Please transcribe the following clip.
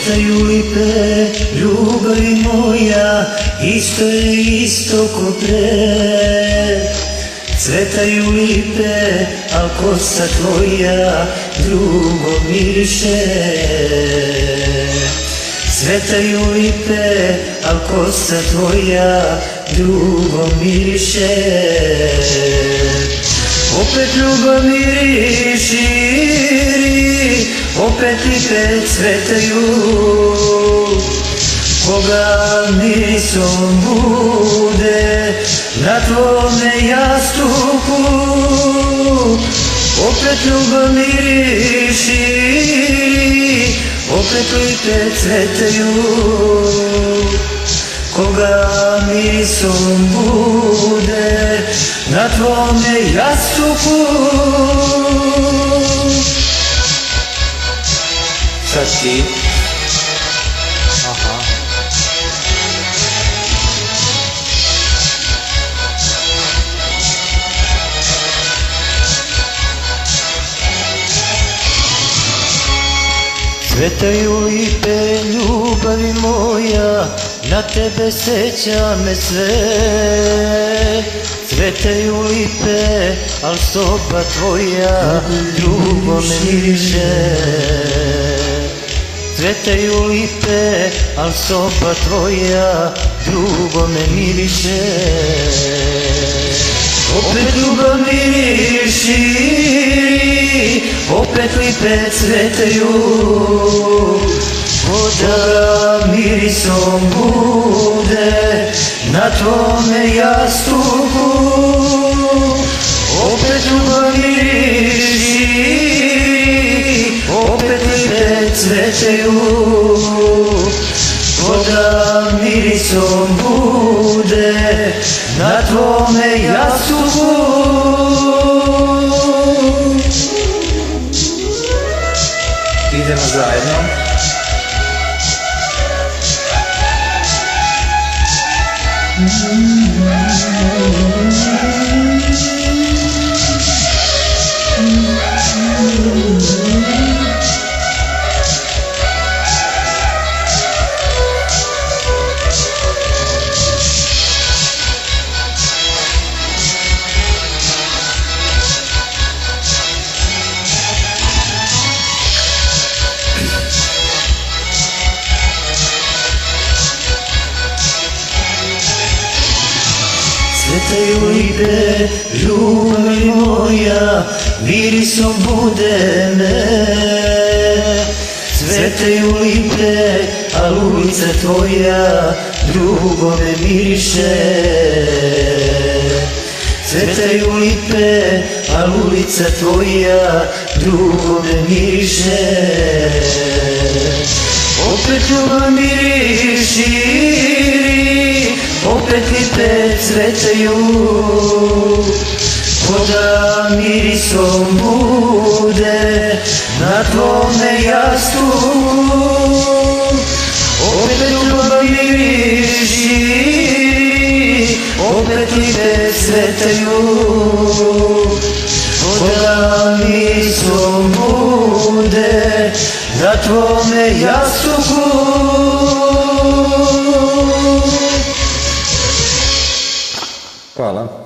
Cvetaju lipe, ljubavi moja, isto je isto ko pre. Cvetaju lipe, al kosa tvoja drugo miriše. Cvetaju lipe, al kosa tvoja drugo miriše. Opet ljubav miriši, opet lipe cvetaju. Koga mirisom bude na tvome jastuku, opet ljubav miriši, opet lipe cvetaju. Koga mirisom bude na tvome jastuku. Sad ti. Aha. Cvetaju lipe, ljubavi moja, na tebe seća me sve. Cvetaju lipe, al soba tvoja drugo me miriše. Cvetaju lipe, al soba tvoja drugo me miriše. Opet ljubav miriši, opet lipe cvetaju. Koga mirisom bude na tvome jastuku, opet ljubav miriši, opet lipe cvetaju. Koga mirisom bude na tvome jastuku. Idemo zajedno. Cvetaju lipe, ljubavi moja, mirisom bude me. Cvetaju lipe, al ulica tvoja drugo me miriše. Cvetaju lipe, al ulica tvoja drugo me miriše. Opet ljubav miriši, opet lipe cvetaju. Koga mirisom bude na tvome jastuku, opet ljubav miriši, opet lipe cvetaju. Koga mirisom bude na tvome jastuku. Hvala.